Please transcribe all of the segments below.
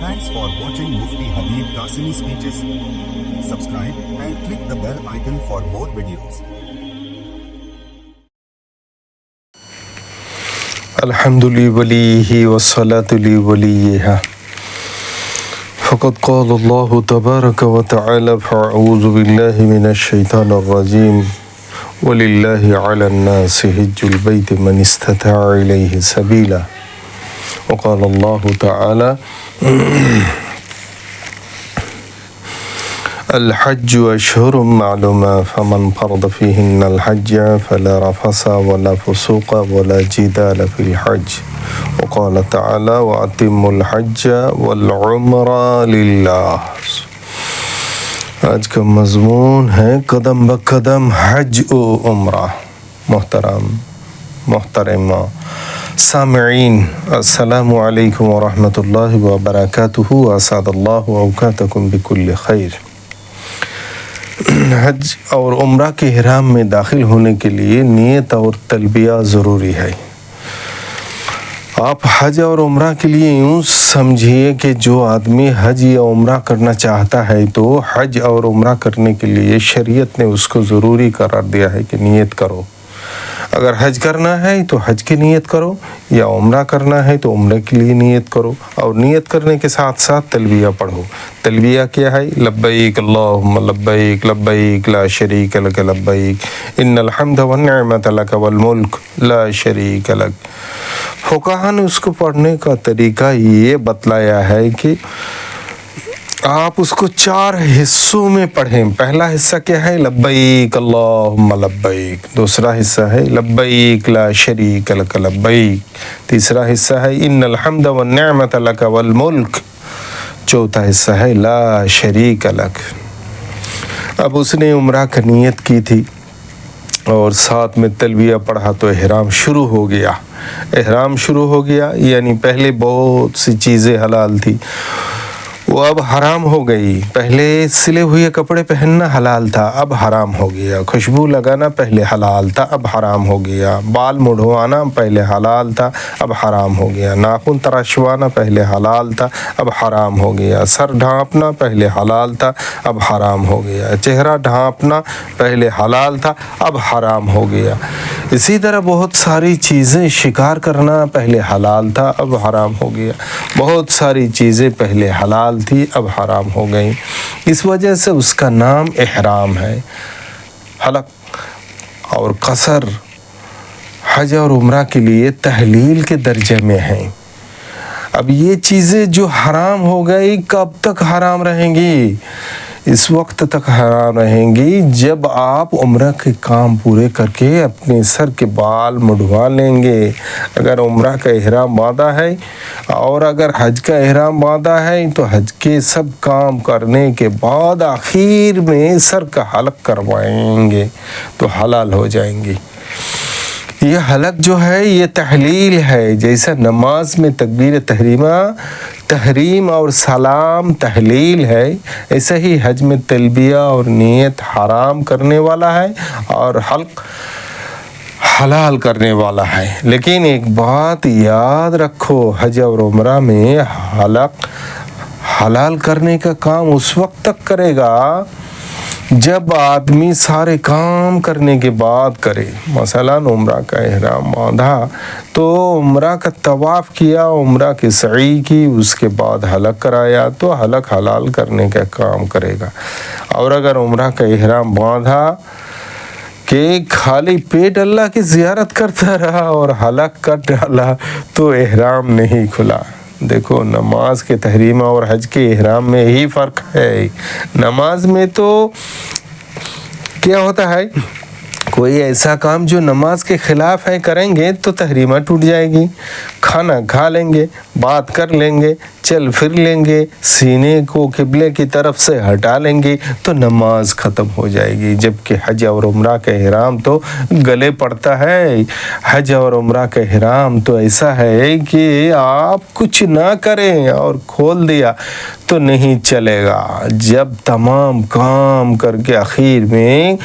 Thanks for watching Mufti Habib Qasimi speeches. Subscribe and click the bell icon for more videos. الحمد لوليه والصلاة لوليها فقد قال الله تبارك وتعالى فأعوذ بالله من الشيطان الرجيم ولله على الناس حج البيت من استطاع إليه سبيلا وقال الله تعالى الحج أشهر معلومات فمن فرض فيهن الحج فلا رفث ولا فسوق ولا جدال في الحج وقال تعالى وأتموا الحج والعمرة لله. آج کا مضمون ہے قدم بقدم حج و عمرہ. محترمہ سامعین، السلام علیکم ورحمۃ اللہ وبرکاتہ. اسعد اللہ اوقاتکم بکل خیر. حج اور عمرہ کے احرام میں داخل ہونے کے لیے نیت اور تلبیہ ضروری ہے. آپ حج اور عمرہ کے لیے یوں سمجھیے کہ جو آدمی حج یا عمرہ کرنا چاہتا ہے تو حج اور عمرہ کرنے کے لیے شریعت نے اس کو ضروری قرار دیا ہے کہ نیت کرو. اگر حج کرنا ہے تو حج کی نیت کرو، یا عمرہ کرنا ہے تو عمرہ کے لیے نیت کرو، اور نیت کرنے کے ساتھ ساتھ تلبیہ پڑھو. تلبیہ کیا ہے؟ لبیک اللہم لبیک لبیک لا شریک لک لبیک ان الحمد والنعمت لک والملک لا شریک لک. فقہا نے اس کو پڑھنے کا طریقہ یہ بتلایا ہے کہ آپ اس کو 4 حصوں میں پڑھیں. پہلا حصہ کیا ہے؟ لبیک اللہم لبیک. دوسرا حصہ ہے لبیک لا شریک لک لبیک. تیسرا حصہ ہے ان الحمد والنعمت لک والملک. چوتھا حصہ ہے لا شریک لک. اب اس نے عمرہ کا نیت کی تھی اور ساتھ میں تلبیہ پڑھا تو احرام شروع ہو گیا. یعنی پہلے بہت سی چیزیں حلال تھی، وہ اب حرام ہو گئی. پہلے سلے ہوئے کپڑے پہننا حلال تھا، اب حرام ہو گیا. خوشبو لگانا پہلے حلال تھا، اب حرام ہو گیا. بال مڑوانا پہلے حلال تھا، اب حرام ہو گیا. ناخن تراشوانا پہلے حلال تھا، اب حرام ہو گیا. سر ڈھانپنا پہلے حلال تھا، اب حرام ہو گیا. چہرہ ڈھانپنا پہلے حلال تھا، اب حرام ہو گیا. اسی طرح بہت ساری چیزیں، شکار کرنا پہلے حلال تھا، اب حرام ہو گیا. بہت ساری چیزیں پہلے حلال تھی، اب حرام ہو گئیں. اس وجہ سے اس کا نام احرام ہے. حلق اور قصر حج اور عمرہ کے لیے تحلیل کے درجے میں ہیں. اب یہ چیزیں جو حرام ہو گئی کب تک حرام رہیں گی؟ اس وقت تک حرام رہیں گی جب آپ عمرہ کے کام پورے کر کے اپنے سر کے بال مڈوا لیں گے. اگر عمرہ کا احرام باندھا ہے اور اگر حج کا احرام باندھا ہے تو حج کے سب کام کرنے کے بعد آخر میں سر کا حلق کروائیں گے تو حلال ہو جائیں گی. یہ حلق جو ہے یہ تحلیل ہے. جیسا نماز میں تکبیر تحریم اور سلام تحلیل ہے، ایسا ہی حج میں تلبیہ اور نیت حرام کرنے والا ہے اور حلق حلال کرنے والا ہے. لیکن ایک بات یاد رکھو، حج اور عمرہ میں حلق حلال کرنے کا کام اس وقت تک کرے گا جب آدمی سارے کام کرنے کے بعد کرے. مثلا عمرہ کا احرام باندھا تو عمرہ کا طواف کیا، عمرہ کی سعی کی، اس کے بعد حلق کرایا تو حلق حلال کرنے کا کام کرے گا. اور اگر عمرہ کا احرام باندھا کہ خالی پیٹ اللہ کی زیارت کرتا رہا اور حلق کر ڈالا تو احرام نہیں کھلا. دیکھو، نماز کے تحریم اور حج کے احرام میں ہی فرق ہے. نماز میں تو کیا ہوتا ہے، کوئی ایسا کام جو نماز کے خلاف ہے کریں گے تو تحریمہ ٹوٹ جائے گی. کھانا کھا لیں گے، بات کر لیں گے، چل پھر لیں گے، سینے کو قبلے کی طرف سے ہٹا لیں گے تو نماز ختم ہو جائے گی. جبکہ حج اور عمرہ کا احرام تو گلے پڑتا ہے. حج اور عمرہ کا احرام تو ایسا ہے کہ آپ کچھ نہ کریں اور کھول دیا تو نہیں چلے گا. جب تمام کام کر کے آخر میں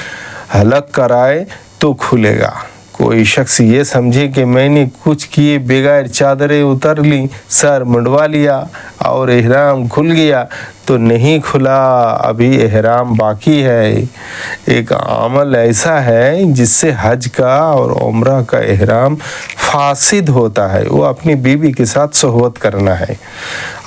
حلق کرائے تو کھلے گا. कोई शख्स ये समझे कि मैंने कुछ किए बगैर चादरें उतर ली, सर मुंडवा लिया और इहराम खुल गया, तो नहीं खुला, अभी इहराम बाकी है। एक अमल ऐसा है जिससे हज का और उम्रा का इहराम फासिद होता है। वो अपनी बीवी के साथ सोहबत करना है,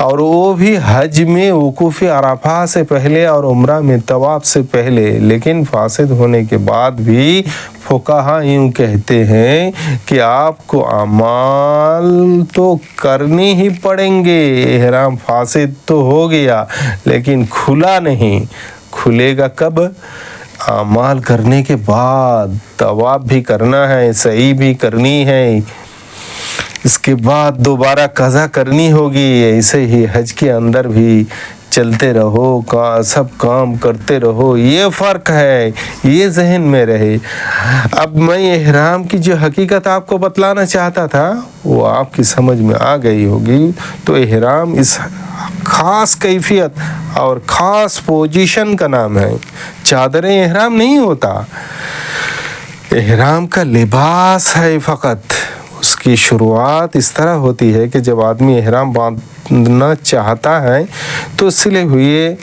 और वो भी हज में वकूफ़ अराफा से पहले और उम्रा में तवाफ से पहले। लेकिन फासिद होने के बाद भी फुकाहा यूँ कहते हैं कि आपको अमाल तो करनी ही पड़ेंगे। इहराम फासिद तो हो गया लेकिन खुला नहीं। खुलेगा कब? अमाल करने के बाद। तवाफ भी करना है, सही भी करनी है, इसके बाद दोबारा कज़ा करनी होगी। ऐसे ही हज के अंदर भी चलते रहो, सब काम करते रहो, ये फ़र्क है, ये जहन में रहे। अब मैं इहराम की जो हकीकत आपको बतलाना चाहता था वो आपकी समझ में आ गई होगी। तो इहराम इस ख़ास कैफियत और ख़ास पोजीशन का नाम है। चादरें इहराम नहीं होता, इहराम का लिबास है फ़कत। उसकी शुरुआत इस तरह होती है कि जब आदमी इहराम बांधना चाहता है तो सिले हुए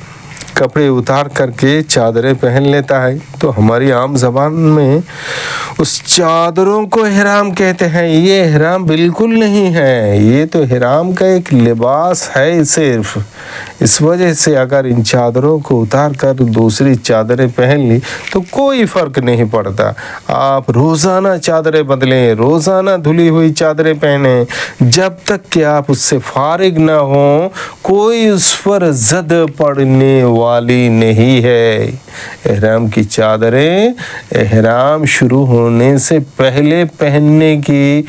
कपड़े उतार करके चादरें पहन लेता है। तो हमारी आम ज़बान में उस चादरों को इहराम कहते हैं। ये इहराम बिल्कुल नहीं है, ये तो इहराम का एक लिबास है सिर्फ। इस वजह से अगर इन चादरों को उतार कर दूसरी चादरें पहन ली तो कोई फ़र्क नहीं पड़ता। आप रोज़ाना चादरें बदलें, रोज़ाना धुली हुई चादरें पहने, जब तक कि आप उससे फारिग ना हो कोई उस पर ज़द पड़ने वाली नहीं है। इहराम की चादरें इहराम शुरू होने से पहले पहनने की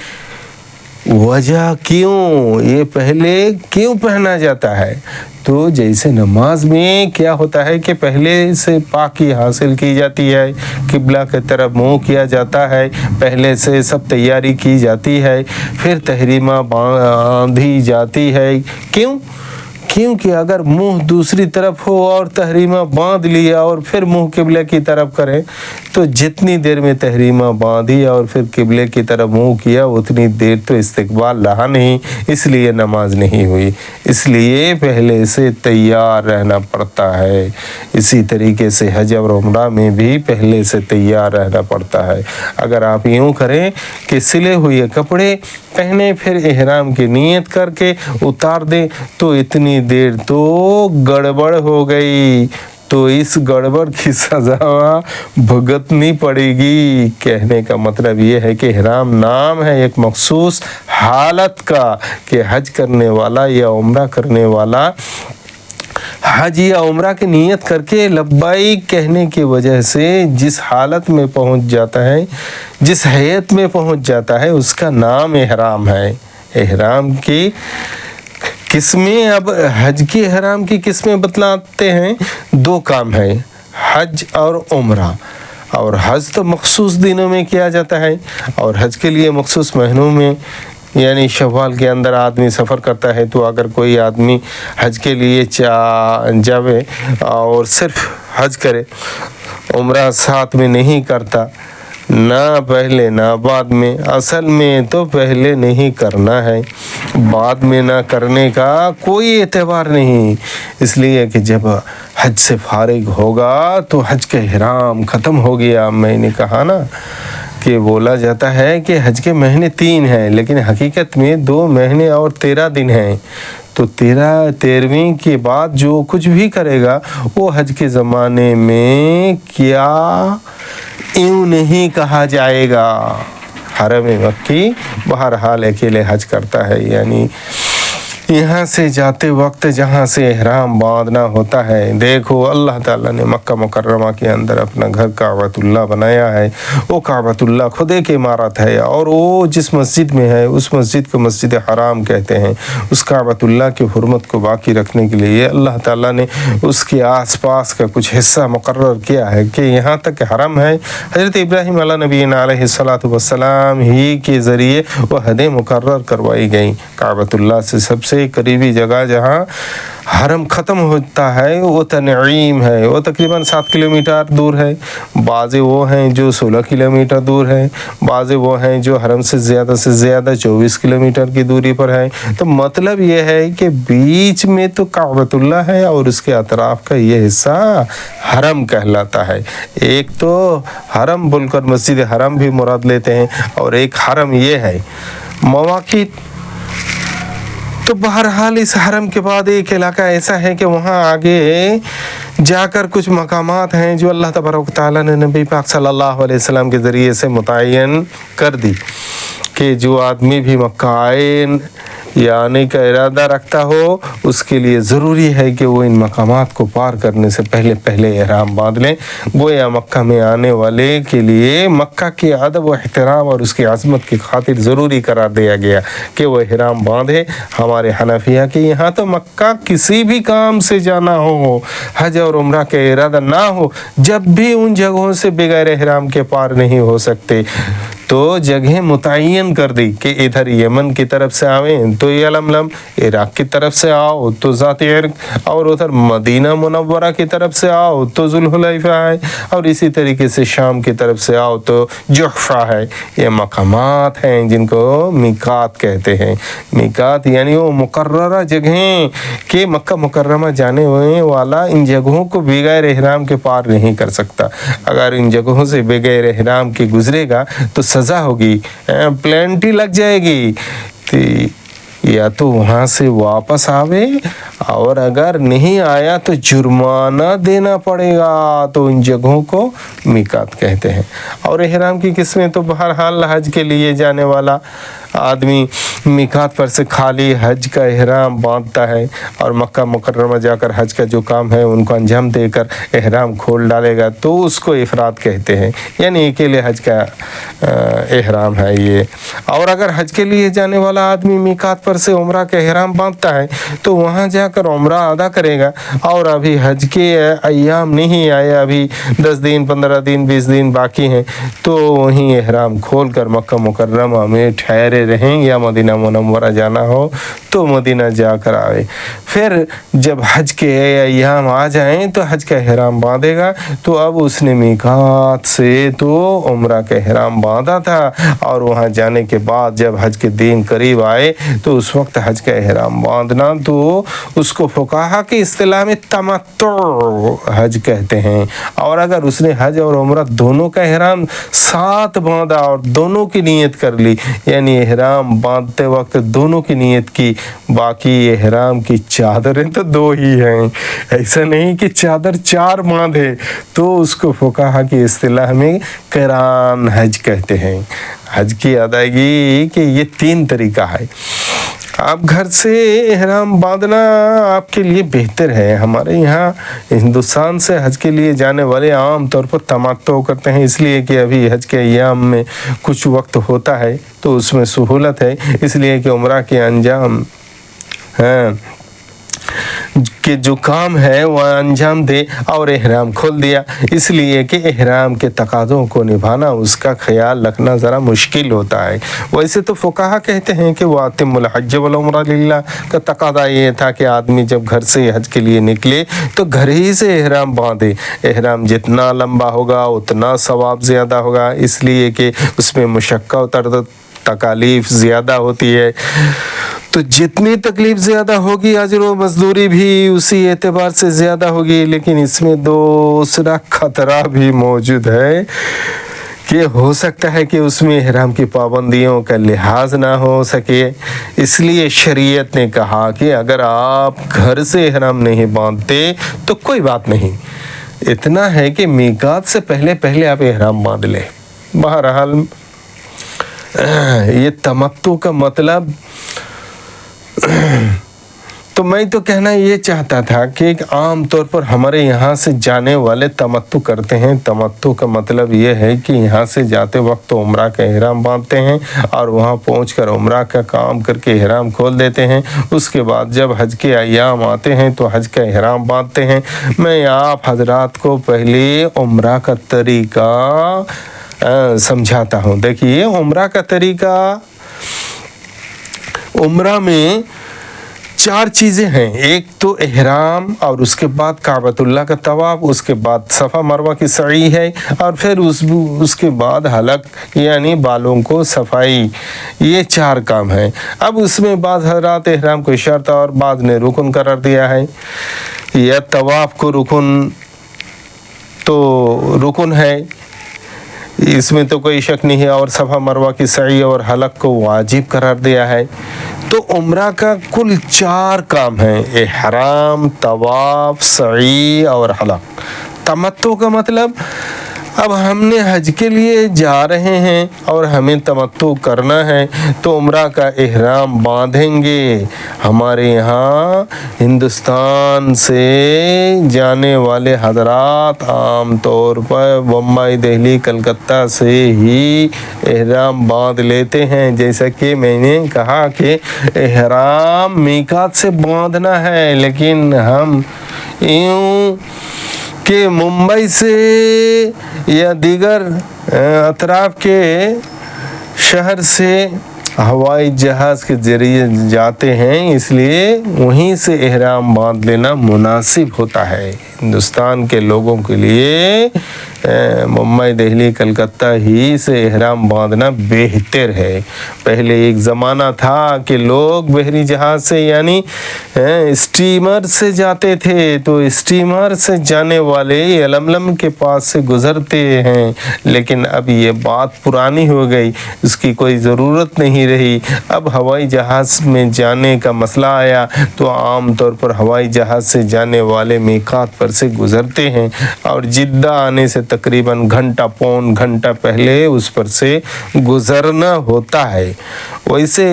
वजह क्यों, ये पहले क्यों पहना जाता है? तो जैसे नमाज में क्या होता है कि पहले से पाकी हासिल की जाती है, किबला की तरफ मुँह किया जाता है, पहले से सब तैयारी की जाती है, फिर तहरीमा बांधी जाती है। क्यों? क्योंकि अगर मुंह दूसरी तरफ हो और तहरीमा बांध लिया और फिर मुंह किबले की तरफ करें तो जितनी देर में तहरीमा बांधी और फिर किबले की तरफ मुंह किया उतनी देर तो इस्तिकबाल रहा नहीं, इसलिए नमाज नहीं हुई। इसलिए पहले से तैयार रहना पड़ता है। इसी तरीके से हज और उम्रा में भी पहले से तैयार रहना पड़ता है। अगर आप यूँ करें कि सिले हुए कपड़े पहने फिर इहराम की नीयत करके उतार दें तो इतनी देर तो गड़बड़ हो गई, तो इस गड़बड़ की सज़ा भुगतनी पड़ेगी। कहने का मतलब ये है कि इहराम नाम है एक मखसूस हालत का कि हज करने वाला या उम्रा करने वाला हज या उम्रा की नीयत करके लब्बाइक कहने की वजह से जिस हालत में पहुंच जाता है, जिस हैयत में पहुंच जाता है, उसका नाम इहराम है। इहराम की किस्में, अब हज की इहराम की किस्में बतलाते हैं। दो काम है, हज और उम्रा। और हज तो मखसूस दिनों में किया जाता है और हज के लिए मखसूस महीनों में, यानी शव्वाल के अंदर आदमी सफ़र करता है। तो अगर कोई आदमी हज के लिए जावे और सिर्फ हज करे, उम्रा साथ में नहीं करता, ना पहले ना बाद में, असल में तो पहले नहीं करना है, बाद में ना करने का कोई एतबार नहीं। इसलिए कि जब हज से फारिग होगा तो हज का इहराम ख़त्म हो गया। मैंने कहा ना कि बोला जाता है कि हज के महीने 3 हैं, लेकिन हकीकत में 2 महीने और 13 दिन हैं। तो 13वीं के बाद जो कुछ भी करेगा वो हज के ज़माने में क्या यूँ नहीं कहा जाएगा। हरम मक्की बहरहाल अकेले हज करता है, यानी यहाँ से जाते वक्त जहाँ से इहराम बांधना होता है। देखो अल्लाह ताला ने मक्का मुकर्रमा के अंदर अपना घर काबतुल्लाह बनाया है। वो काबतुल्लाह खुद एक इमारत है और वो जिस मस्जिद में है उस मस्जिद को मस्जिद हराम कहते हैं। उस काबतुल्लाह की हुर्मत को बाकी रखने के लिए अल्लाह ताला ने उसके आसपास का कुछ हिस्सा मुकर्रर किया है कि यहाँ तक हरम है। हज़रत इब्राहीम नबीना अलैहिस्सलातु वस्सलाम ही के ज़रिए वह हदें मुकर्रर करवाई गई। काबतुल्लाह से सबसे सबसे करीबी जगह जहाँ हरम ख़त्म होता है वो तनईम है, वो तकरीबन 7 किलोमीटर दूर है। बाज़े वो हैं जो 16 किलोमीटर दूर है, बाज़े वो हैं जो हरम से ज़्यादा 24 किलोमीटर की दूरी पर है। तो मतलब ये है कि बीच में तो काबतुल्लाह है और उसके अतराफ़ का ये हिस्सा हरम कहलाता है। एक तो हरम बोलकर मस्जिद हरम भी मुराद लेते हैं और एक हरम ये है मवाक़ित। तो बहरहाल इस हरम के बाद एक इलाका ऐसा है कि वहाँ आगे जाकर कुछ मकामात हैं जो अल्लाह तबारक तआला ने नबी पाक सल्लल्लाहु अलैहि वसल्लम के ज़रिए से मुतय्यन कर दी कि जो आदमी भी मक्का आए या आने का इरादा रखता हो उसके लिए ज़रूरी है कि वो इन मकामात को पार करने से पहले एहराम बांध लें। गोया मक्का में आने वाले के लिए मक्का के अदब व एहतराम और उसकी अज़मत की खातिर ज़रूरी करार दिया गया कि वो एहराम बांधे। हमारे हनफिया के यहाँ तो मक्का किसी भी काम से जाना हो, हज और उम्रा का इरादा ना हो, जब भी उन जगहों से बगैर एहराम के पार नहीं हो सकते। तो जगह मुतय्यन कर दी कि इधर यमन की तरफ से आवें तो यलमलम, इराक़ की तरफ से आओ तो ज़ात इर्क़, और उधर मदीना मुनव्वरा की तरफ से आओ तो ज़ुल्हुलैफ़ा है, और इसी तरीके से शाम की तरफ से आओ तो जुहफ़ा है। ये मकामात हैं जिनको मीकात कहते हैं। मीकात यानी वो मुकर्ररा जगहें कि मक्का मुकर्रमा जाने वाला इन जगहों को बगैर एहराम के पार नहीं कर सकता। अगर इन जगहों से बगैर एहराम के गुजरेगा तो सज़ा होगी, पेनल्टी लग जाएगी। तो या तो वहाँ से वापस आवे, और अगर नहीं आया तो जुर्माना देना पड़ेगा। तो इन जगहों को मीकात कहते हैं। और एहराम की किस्में तो बहरहाल हज के लिए जाने वाला आदमी मीकात पर से खाली हज का एहराम बांधता है और मक्का मुकर्रमा जाकर हज का जो काम है उनको अंजाम देकर एहराम खोल डालेगा तो उसको इफराद कहते हैं, यानी अकेले हज का एहराम है ये। और अगर हज के लिए जाने वाला आदमी मीकात पर से उम्रा का एहराम बांधता है तो वहाँ जाकर उम्रा अदा करेगा, और अभी हज के अय्याम नहीं आए, अभी 10 दिन 15 दिन 20 दिन बाकी हैं, तो वहीं एहराम खोल कर मक्का मुकर्रमा में ठहरे रहें, या मदीना मुनव्वरा जाना हो तो मदीना जाकर आए। फिर जब हज के अय्याम आ जाएं तो हज का एहराम बांधेगा। तो अब उसने मीकात से तो उम्रा का एहराम बांधा था, और वहाँ जाने के बाद जब हज के दिन करीब आए तो उस वक्त हज का एहराम बांधना तो उसको फुकाहा की इस्तिलाह में तमत्तु हज कहते हैं। और अगर उसने हज और उम्रा दोनों का एहराम साथ बांधा और दोनों की नीयत कर ली, यानी एहराम बांधते वक्त दोनों की नीयत की, बाकी एहराम की चादरें तो 2 ही हैं, ऐसा नहीं कि चादर 4 बांधे, तो उसको फुकाहा की इस्तिलाह में क़िरान हज कहते हैं। हज की अदायगी के ये 3 तरीका है। आप घर से एहराम बांधना आपके लिए बेहतर है। हमारे यहाँ हिंदुस्तान से हज के लिए जाने वाले आम तौर पर तमत्तु करते हैं, इसलिए कि अभी हज के अय्याम में कुछ वक्त होता है तो उसमें सहूलत है, इसलिए कि उम्रा के अंजाम कि जो काम है वह अंजाम दे और एहराम खोल दिया, इसलिए कि एहराम के तकाज़ों को निभाना, उसका ख्याल रखना ज़रा मुश्किल होता है। वैसे तो फुकाहा कहते हैं कि वातिमुल हज्ज वल उम्रा लिल्लाह का तकाज़ा ये था कि आदमी जब घर से हज के लिए निकले तो घर ही से एहराम बांधे। एहराम जितना लंबा होगा उतना सवाब ज़्यादा होगा, इसलिए कि उसमें मुशक्क़त और तकालीफ ज़्यादा होती है। तो जितनी तकलीफ ज़्यादा होगी अजर व मजदूरी भी उसी एतबार से ज़्यादा होगी। लेकिन इसमें दूसरा ख़तरा भी मौजूद है कि हो सकता है कि उसमें एहराम की पाबंदियों का लिहाज ना हो सके, इसलिए शरीयत ने कहा कि अगर आप घर से एहराम नहीं बांधते तो कोई बात नहीं, इतना है कि मीकात से पहले आप एहराम बांध लें। बहरहाल ये तमत्तु का मतलब तो मैं तो कहना ये चाहता था कि आम तौर पर हमारे यहाँ से जाने वाले तमत्तु करते हैं। तमत्तु का मतलब ये है कि यहाँ से जाते वक्त तो उम्रा का एहराम बांधते हैं और वहाँ पहुँचकर उम्रा का काम करके एहराम खोल देते हैं। उसके बाद जब हज के अय्याम आते हैं तो हज का एहराम बांधते हैं। मैं आप हजरात को पहले उम्रा का तरीका समझाता हूँ। देखिए उम्रा का तरीका, उम्रा में 4 چیزیں ہیں، ایک تو احرام، اور اس کے بعد کعبۃ اللہ کا طواف، اس کے بعد صفا مروہ کی سعی ہے، اور پھر اس کے بعد حلق یعنی بالوں کو صفائی، یہ 4 کام ہیں۔ اب اس میں بعض حضرات احرام کو شرط اور بعض نے رکن قرار دیا ہے، یا طواف کو رکن ہے، اس میں تو کوئی شک نہیں ہے، اور صفا مروہ کی سعی اور حلق کو واجب قرار دیا ہے۔ تو عمرہ کا کل 4 کام ہیں، احرام، طواف، سعی اور حلق۔ تمتع کا مطلب اب ہم نے حج کے لیے جا رہے ہیں اور ہمیں تمتع کرنا ہے تو عمرہ کا احرام باندھیں گے۔ ہمارے یہاں ہندوستان سے جانے والے حضرات عام طور پر بمبئی، دہلی، کلکتہ سے ہی احرام باندھ لیتے ہیں، جیسا کہ میں نے کہا کہ احرام میقات سے باندھنا ہے، لیکن ہم یوں کہ ممبئی سے یا دیگر اطراف کے شہر سے ہوائی جہاز کے ذریعے جاتے ہیں، اس لیے وہیں سے احرام باندھ لینا مناسب ہوتا ہے۔ ہندوستان کے لوگوں کے لیے ممبئی، دہلی، کلکتہ ہی سے احرام باندھنا بہتر ہے۔ پہلے ایک زمانہ تھا کہ لوگ بحری جہاز سے یعنی اسٹیمر سے جاتے تھے، تو اسٹیمر سے جانے والے یلملم کے پاس سے گزرتے ہیں، لیکن اب یہ بات پرانی ہو گئی، اس کی کوئی ضرورت نہیں رہی۔ اب ہوائی جہاز میں جانے کا مسئلہ آیا تو عام طور پر ہوائی جہاز سے جانے والے میقات پر سے گزرتے ہیں، اور جدہ آنے سے تقریباً پون گھنٹہ پہلے اس پر سے گزرنا ہوتا ہے۔ ویسے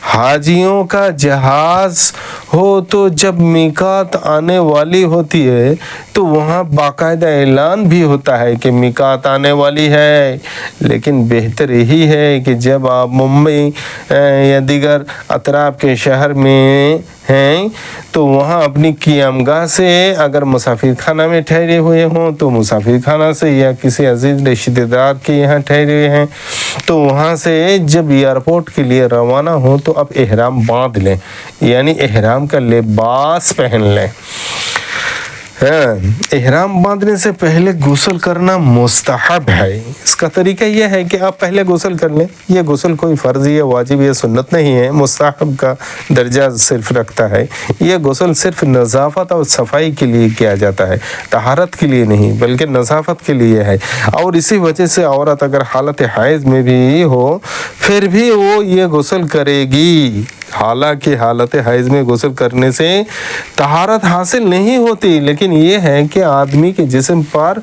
حاجیوں کا جہاز ہو تو جب میقات آنے والی ہوتی ہے تو وہاں باقاعدہ اعلان بھی ہوتا ہے کہ میقات آنے والی ہے، لیکن بہتر یہی ہے کہ جب آپ ممبئی یا دیگر اطراف کے شہر میں ہیں تو وہاں اپنی قیامگاہ سے اگر مسافر خانہ میں ٹھہرے ہوئے ہوں تو مسافر خانہ سے، یا کسی عزیز رشتہ دار کے یہاں ٹھہرے ہیں تو وہاں سے جب ایئرپورٹ کے لیے روانہ ہوں تو اب احرام باندھ لیں، یعنی احرام کا لباس پہن لیں۔ احرام باندھنے سے پہلے غسل کرنا مستحب ہے۔ اس کا طریقہ یہ ہے کہ آپ پہلے غسل کر لیں۔ یہ غسل کوئی فرض یا واجب یا سنت نہیں ہے، مستحب کا درجہ صرف رکھتا ہے۔ یہ غسل صرف نظافت اور صفائی کے لیے کیا جاتا ہے، طہارت کے لیے نہیں بلکہ نظافت کے لیے ہے، اور اسی وجہ سے عورت اگر حالت حیض میں بھی ہو پھر بھی وہ یہ غسل کرے گی۔ حالانکہ حالت حیض میں غسل کرنے سے طہارت حاصل نہیں ہوتی، لیکن یہ ہے کہ آدمی کے جسم پر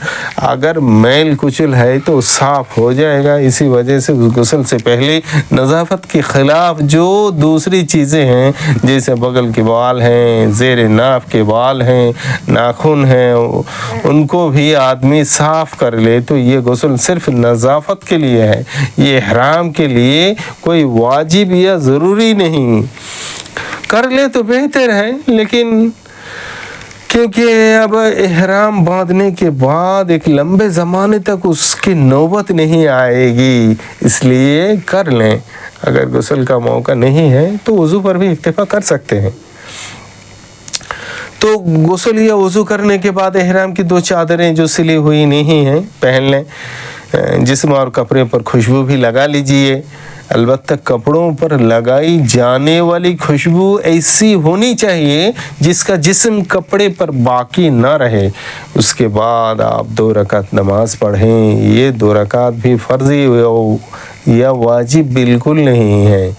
اگر میل کچل ہے تو صاف ہو جائے گا۔ اسی وجہ سے غسل سے پہلے نظافت کے خلاف جو دوسری چیزیں ہیں، جیسے بغل کے بال ہیں، زیر ناف کے بال ہیں، ناخن ہیں، ان کو بھی آدمی صاف کر لے تو یہ غسل صرف نظافت کے لیے ہے، یہ احرام کے لیے کوئی واجب یا ضروری نہیں۔ کر لے تو بہتر ہے، لیکن کیونکہ اب احرام باندھنے کے بعد ایک لمبے زمانے تک اس کی نوبت نہیں آئے گی، اس لیے کر لیں۔ اگر غسل کا موقع نہیں ہے تو وضو پر بھی اکتفا کر سکتے ہیں۔ تو غسل یا وضو کرنے کے بعد احرام کی 2 چادریں جو سلی ہوئی نہیں ہیں پہن لیں۔ جسم اور کپڑے پر خوشبو بھی لگا لیجئے، البتہ کپڑوں پر لگائی جانے والی خوشبو ایسی ہونی چاہیے جس کا جسم کپڑے پر باقی نہ رہے۔ اس کے بعد آپ 2 رکعت نماز پڑھیں۔ یہ 2 رکعت بھی فرضی یا واجب بالکل نہیں ہے،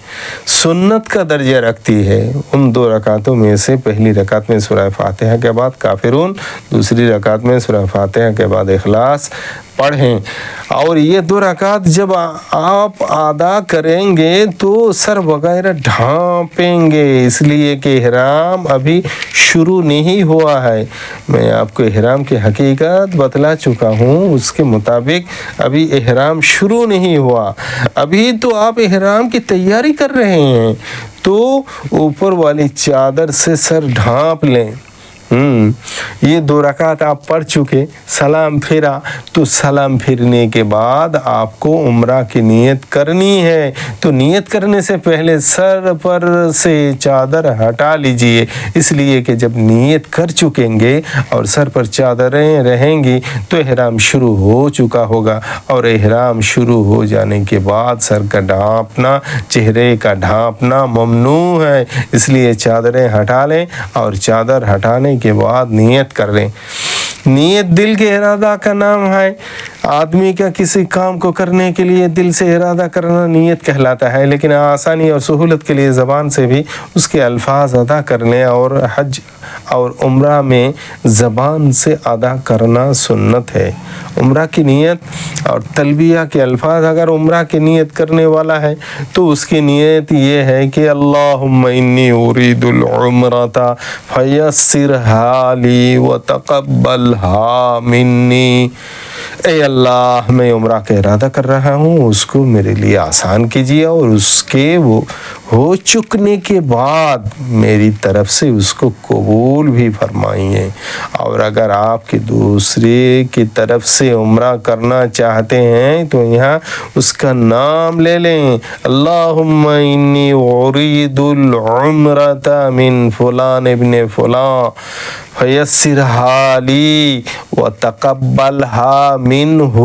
سنت کا درجہ رکھتی ہے۔ ان 2 رکعتوں میں سے پہلی رکعت میں سورہ فاتحہ کے بعد کافرون، دوسری رکعت میں سورہ فاتحہ کے بعد اخلاص پڑھیں، اور یہ 2 رکعت جب آپ ادا کریں گے تو سر وغیرہ ڈھانپیں گے، اس لیے کہ احرام ابھی شروع نہیں ہوا ہے۔ میں آپ کو احرام کی حقیقت بتلا چکا ہوں، اس کے مطابق ابھی احرام شروع نہیں ہوا، ابھی تو آپ احرام کی تیاری کر رہے ہیں، تو اوپر والی چادر سے سر ڈھانپ لیں۔ یہ 2 رکعت آپ پڑھ چکے، سلام پھرا، تو سلام پھرنے کے بعد آپ کو عمرہ کی نیت کرنی ہے۔ تو نیت کرنے سے پہلے سر پر سے چادر ہٹا لیجئے، اس لیے کہ جب نیت کر چکیں گے اور سر پر چادریں رہیں گی تو احرام شروع ہو چکا ہوگا، اور احرام شروع ہو جانے کے بعد سر کا ڈھانپنا، چہرے کا ڈھانپنا ممنوع ہے، اس لیے چادریں ہٹا لیں اور چادر ہٹانے کے بعد نیت کر لیں۔ نیت دل کے ارادہ کا نام ہے۔ آدمی کا کسی کام کو کرنے کے لیے دل سے ارادہ کرنا نیت کہلاتا ہے، لیکن آسانی اور سہولت کے لیے زبان سے بھی اس کے الفاظ ادا کر لیں، اور حج اور عمرہ میں زبان سے ادا کرنا سنت ہے۔ عمرہ کی نیت اور تلبیہ کے الفاظ، اگر عمرہ کی نیت کرنے والا ہے تو اس کی نیت یہ ہے کہ اللہم انی ارید العمرۃ فیسرھا لی وتقبلھا منی، اے اللہ میں عمرہ کا ارادہ کر رہا ہوں، اس کو میرے لیے آسان کیجیے اور اس کے وہ ہو چکنے کے بعد میری طرف سے اس کو قبول بھی فرمائیے۔ اور اگر آپ کے دوسرے کی طرف سے عمرہ کرنا چاہتے ہیں تو یہاں اس کا نام لے لیں، اللہم انی ارید العمرۃ من فلان ابن فلان فیسرھا لی وتقبلھا منہ،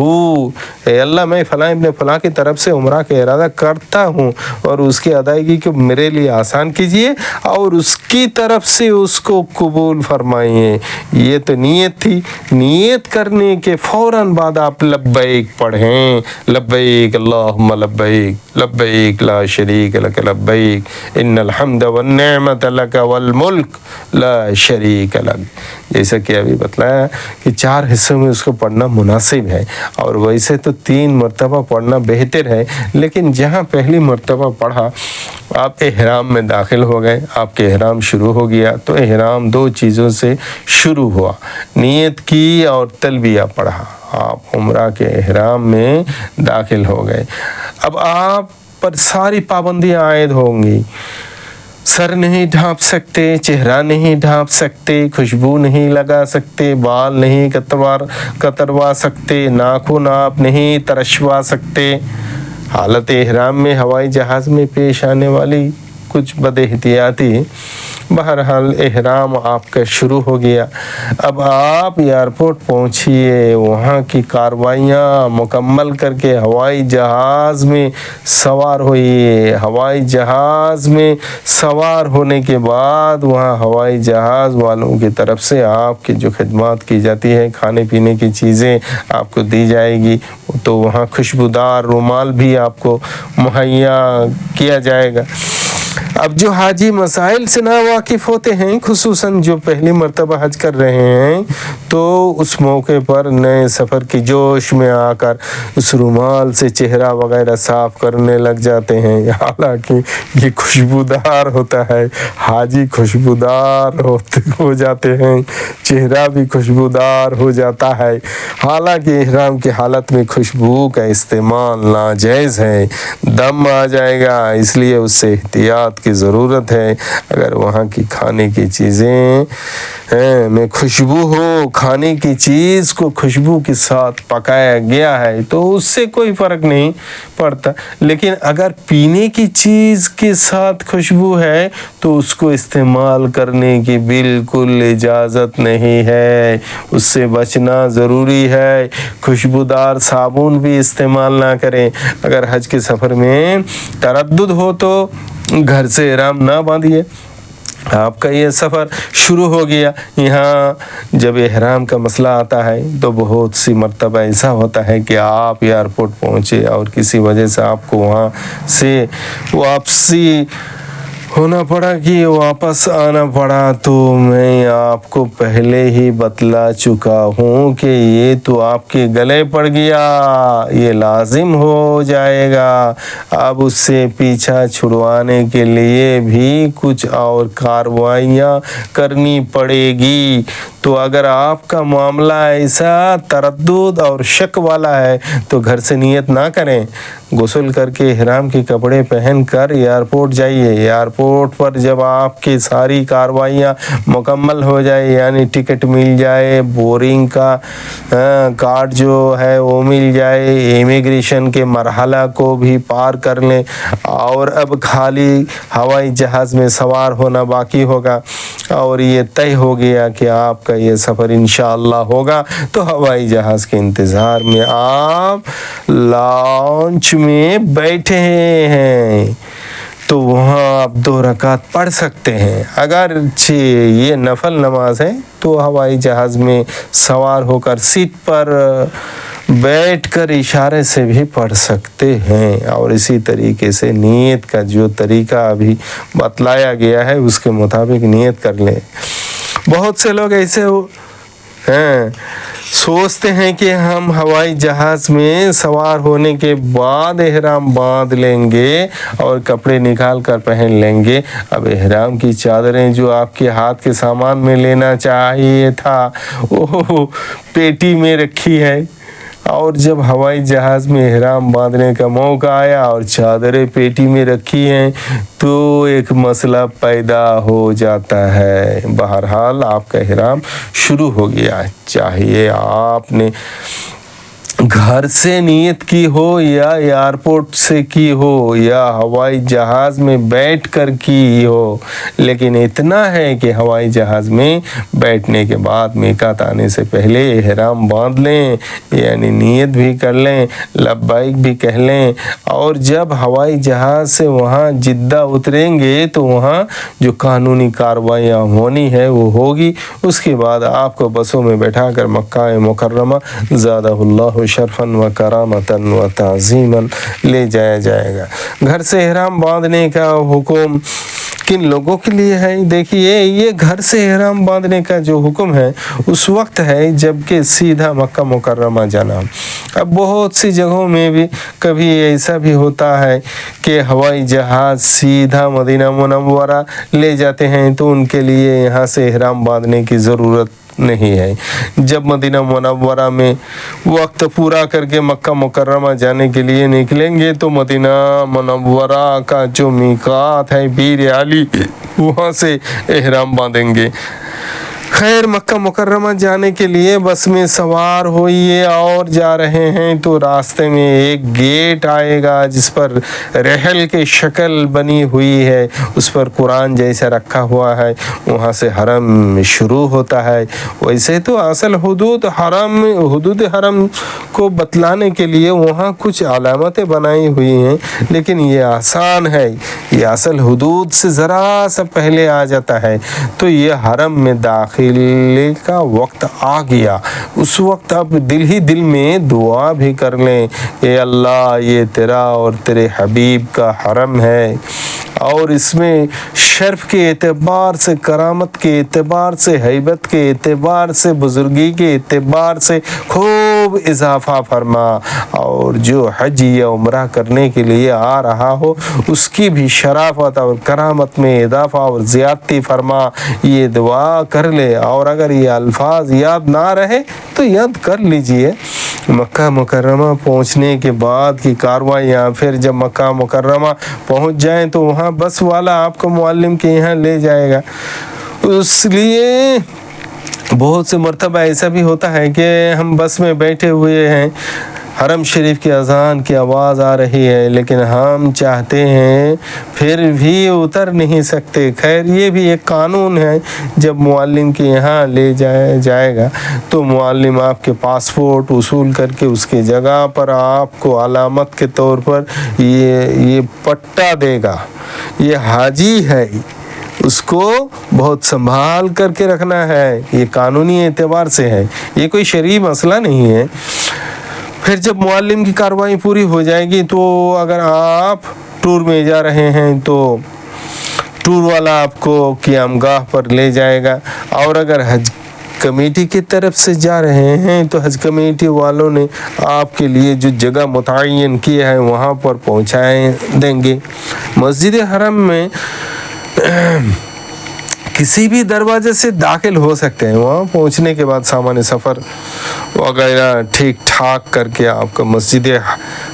اے اللہ میں فلاں ابن فلاں کی طرف سے عمرہ کا ارادہ کرتا ہوں اور اس کی ادائیگی کو میرے لیے آسان کیجیے اور اس کی طرف سے اس کو قبول فرمائیے۔ یہ تو نیت تھی۔ نیت کرنے کے فوراً بعد آپ لبیک پڑھیں، لبیک اللہم لبیک لبیک لا شریک لک لبیک ان الحمد والنعمت لک والملک لا شریک لک، جیسا کہ ابھی بتلایا کہ 4 حصوں میں اس کو پڑھنا مناسب ہے، اور ویسے تو 3 مرتبہ پڑھنا بہتر ہے، لیکن جہاں پہلی مرتبہ پڑھا آپ احرام میں داخل ہو گئے، آپ کے احرام شروع ہو گیا، تو احرام 2 چیزوں سے شروع ہوا، نیت کی اور تلبیہ پڑھا، آپ عمرہ کے احرام میں داخل ہو گئے۔ اب آپ پر ساری پابندیاں عائد ہوں گی، سر نہیں ڈھانپ سکتے، چہرہ نہیں ڈھانپ سکتے، خوشبو نہیں لگا سکتے، بال نہیں کتروا سکتے، ناخن آپ نہیں ترشوا سکتے۔ حالت احرام میں ہوائی جہاز میں پیش آنے والی کچھ بد احتیاطی، بہرحال احرام آپ کا شروع ہو گیا۔ اب آپ ایئرپورٹ پہنچیے، وہاں کی کاروائیاں مکمل کر کے ہوائی جہاز میں سوار ہوئیے۔ ہوائی جہاز میں سوار ہونے کے بعد وہاں ہوائی جہاز والوں کی طرف سے آپ کی جو خدمات کی جاتی ہے، کھانے پینے کی چیزیں آپ کو دی جائے گی، تو وہاں خوشبودار رومال بھی آپ کو مہیا کیا جائے گا۔ اب جو حاجی مسائل سے نا واقف ہوتے ہیں، خصوصاً جو پہلی مرتبہ حج کر رہے ہیں، تو اس موقع پر نئے سفر کی جوش میں آ کر اس رومال سے چہرہ وغیرہ صاف کرنے لگ جاتے ہیں، حالانکہ یہ خوشبودار ہوتا ہے، حاجی خوشبودار ہو جاتے ہیں، چہرہ بھی خوشبودار ہو جاتا ہے، حالانکہ احرام کی حالت میں خوشبو کا استعمال ناجائز ہے، دم آ جائے گا، اس لیے اس سے احتیاط کی ضرورت ہے۔ اگر وہاں کی کھانے کی چیزیں میں خوشبو ہو، کھانے کی چیز کو خوشبو کے ساتھ پکایا گیا ہے تو اس سے کوئی فرق نہیں پڑتا، لیکن اگر پینے کی چیز کے ساتھ خوشبو ہے تو اس کو استعمال کرنے کی بالکل اجازت نہیں ہے، اس سے بچنا ضروری ہے۔ خوشبودار صابن بھی استعمال نہ کریں۔ اگر حج کے سفر میں تردد ہو تو گھر سے احرام نہ باندھیے۔ آپ کا یہ سفر شروع ہو گیا، یہاں جب احرام کا مسئلہ آتا ہے تو بہت سی مرتبہ ایسا ہوتا ہے کہ آپ ایئرپورٹ پہنچے اور کسی وجہ سے آپ کو وہاں سے واپسی ہونا پڑا کہ واپس آنا پڑا، تو میں آپ کو پہلے ہی بتلا چکا ہوں کہ یہ تو آپ کے گلے پڑ گیا، یہ لازم ہو جائے گا۔ اب اس سے پیچھا چھڑوانے کے لیے بھی کچھ اور کارروائیاں کرنی پڑے گی، تو اگر آپ کا معاملہ ایسا تردد اور شک والا ہے تو گھر سے نیت نہ کریں، غسل کر کے احرام کے کپڑے پہن کر ایئرپورٹ جائیے۔ ایئرپورٹ پر جب آپ کی ساری کارروائیاں مکمل ہو جائے، یعنی ٹکٹ مل جائے، بورڈنگ کا کارڈ جو ہے وہ مل جائے، امیگریشن کے مرحلہ کو بھی پار کر لیں، اور اب خالی ہوائی جہاز میں سوار ہونا باقی ہوگا، اور یہ طے ہو گیا کہ آپ کا یہ سفر انشاءاللہ ہوگا، تو ہوائی جہاز کے انتظار میں آپ لانچ میں بیٹھے ہیں تو وہاں آپ 2 رکعت پڑھ سکتے ہیں۔ اگرچہ یہ نفل نماز ہے تو ہوائی جہاز میں سوار ہو کر سیٹ پر بیٹھ کر اشارے سے بھی پڑھ سکتے ہیں، اور اسی طریقے سے نیت کا جو طریقہ ابھی بتلایا گیا ہے اس کے مطابق نیت کر لیں۔ بہت سے لوگ ایسے سوچتے ہیں کہ ہم ہوائی جہاز میں سوار ہونے کے بعد احرام باندھ لیں گے اور کپڑے نکال کر پہن لیں گے۔ اب احرام کی چادریں جو آپ کے ہاتھ کے سامان میں لینا چاہیے تھا وہ پیٹی میں رکھی ہے، اور جب ہوائی جہاز میں احرام باندھنے کا موقع آیا اور چادریں پیٹی میں رکھی ہیں تو ایک مسئلہ پیدا ہو جاتا ہے۔ بہرحال آپ کا احرام شروع ہو گیا، چاہیے آپ نے گھر سے نیت کی ہو یا ایئرپورٹ سے کی ہو یا ہوائی جہاز میں بیٹھ کر کی ہو، لیکن اتنا ہے کہ ہوائی جہاز میں بیٹھنے کے بعد میقات آنے سے پہلے احرام باندھ لیں، یعنی نیت بھی کر لیں، لبیک بھی کہہ لیں، اور جب ہوائی جہاز سے وہاں جدہ اتریں گے تو وہاں جو قانونی کارروائیاں ہونی ہے وہ ہوگی۔ اس کے بعد آپ کو بسوں میں بیٹھا کر مکہ مکرمہ زادہ اللہ شرفاً و کرامتاً و تعظیماً لے جایا جائے گا۔ گھر سے احرام باندھنے کا حکم کن لوگوں کے لیے ہے؟ دیکھیے، یہ گھر سے احرام باندھنے کا جو حکم ہے اس وقت ہے جب کہ سیدھا مکہ مکرمہ جانا۔ اب بہت سی جگہوں میں بھی کبھی ایسا بھی ہوتا ہے کہ ہوائی جہاز سیدھا مدینہ منورہ لے جاتے ہیں تو ان کے لیے یہاں سے احرام باندھنے کی ضرورت نہیں ہے۔ جب مدینہ منورہ میں وقت پورا کر کے مکہ مکرمہ جانے کے لیے نکلیں گے تو مدینہ منورہ کا جو میقات ہے بیر علی، وہاں سے احرام باندھیں گے۔ خیر، مکہ مکرمہ جانے کے لیے بس میں سوار ہوئیے اور جا رہے ہیں تو راستے میں ایک گیٹ آئے گا جس پر رحل کی شکل بنی ہوئی ہے، اس پر قرآن جیسا رکھا ہوا ہے، وہاں سے حرم شروع ہوتا ہے۔ ویسے تو اصل حدود حرم کو بتلانے کے لیے وہاں کچھ علامتیں بنائی ہوئی ہیں، لیکن یہ آسان ہے، یہ اصل حدود سے ذرا سا پہلے آ جاتا ہے۔ تو یہ حرم میں داخل کا وقت آ گیا، اس وقت اب دل ہی دل میں دعا بھی کر لیں، اے اللہ، یہ تیرا اور تیرے حبیب کا حرم ہے، اور اس میں شرف کے اعتبار سے، کرامت کے اعتبار سے، ہیبت کے اعتبار سے، بزرگی کے اعتبار سے خوب اضافہ فرما، اور جو حج یا عمرہ کرنے کے لیے آ رہا ہو اس کی بھی شرافت اور کرامت میں اضافہ اور زیادتی فرما۔ یہ دعا کر لے، اور اگر یہ الفاظ یاد نہ رہے تو یاد کر لیجئے۔ مکہ مکرمہ پہنچنے کے بعد کی کارروائیاں، پھر جب مکہ مکرمہ پہنچ جائیں تو وہاں بس والا آپ کو معلم کے یہاں لے جائے گا۔ اس لیے بہت سے مرتبہ ایسا بھی ہوتا ہے کہ ہم بس میں بیٹھے ہوئے ہیں، حرم شریف کی اذان کی آواز آ رہی ہے، لیکن ہم چاہتے ہیں پھر بھی اتر نہیں سکتے۔ خیر، یہ بھی ایک قانون ہے، جب معلم کے یہاں لے جایا جائے گا تو معلم آپ کے پاسپورٹ وصول کر کے اس کے جگہ پر آپ کو علامت کے طور پر یہ پٹا دے گا۔ یہ حاجی ہے، اس کو بہت سنبھال کر کے رکھنا ہے، یہ قانونی اعتبار سے ہے، یہ کوئی شرعی مسئلہ نہیں ہے۔ پھر جب معلم کی کارروائی پوری ہو جائے گی تو اگر آپ ٹور میں جا رہے ہیں تو ٹور والا آپ کو قیام گاہ پر لے جائے گا، اور اگر حج کمیٹی کی طرف سے جا رہے ہیں تو حج کمیٹی والوں نے آپ کے لیے جو جگہ متعین کی ہے وہاں پر پہنچائیں دیں گے۔ مسجد حرم میں किसी भी दरवाजे से दाखिल हो सकते हैं। वहाँ पहुँचने के बाद सामान्य सफ़र वगैरह ठीक ठाक करके आपको मस्जिद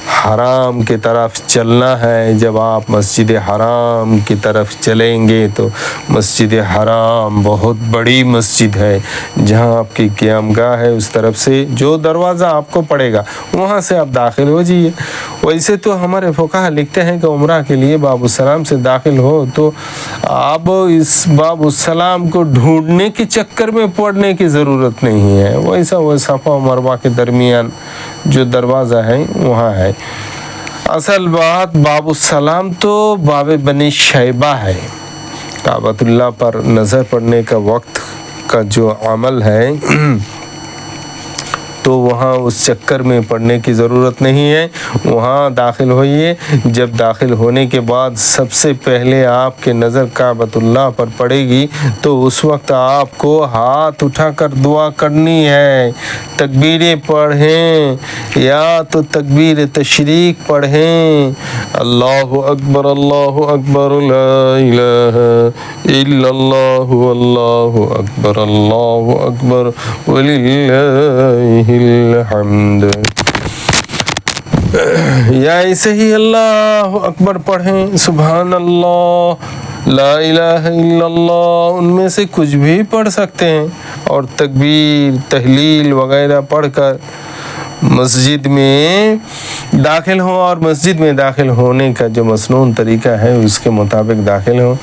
हराम की तरफ चलना है। जब आप मस्जिद हराम की तरफ चलेंगे तो मस्जिद हराम बहुत बड़ी मस्जिद है, जहाँ आपकी क़यामगाह है उस तरफ से जो दरवाज़ा आपको पड़ेगा वहाँ से आप दाखिल हो जाइए। वैसे तो हमारे फुक़हा लिखते हैं कि उम्रा के लिए बाबुस्सलाम से दाखिल हो तो आप इस बाबुस्सलाम को ढूंढने के चक्कर में पड़ने की ज़रूरत नहीं है। वैसा वो सफ़ा और मरवा के दरमियान जो दरवाज़ा है वहाँ है। असल बात बाबुस्सलाम तो बाब बनी शैबा है। काबतुल्लाह पर नज़र पड़ने का वक्त का जो अमल है तो वहाँ उस चक्कर में पड़ने की ज़रूरत नहीं है। वहाँ दाखिल होइए। जब दाखिल होने के बाद सबसे पहले आपके नज़र काबतुल्लाह पर पड़ेगी तो उस वक्त आपको हाथ उठाकर दुआ करनी है। तकबीरें पढ़ें या तो तकबीर तशरीक पढ़ें, अल्लाहु अकबर ला इलाहा इल्लल्लाहु अल्लाहु अकबर वलिल्लाहिल हम्द, या ऐसे ही अल्लाहु अकबर पढ़ें, सुभान अल्लाह ला इलाहा इल्लल्लाह, उनमें से कुछ भी पढ़ सकते हैं। और तकबीर तहलील वगैरह पढ़कर मस्जिद में दाखिल हो। और मस्जिद में दाखिल होने का जो मसनून तरीका है उसके मुताबिक दाखिल हो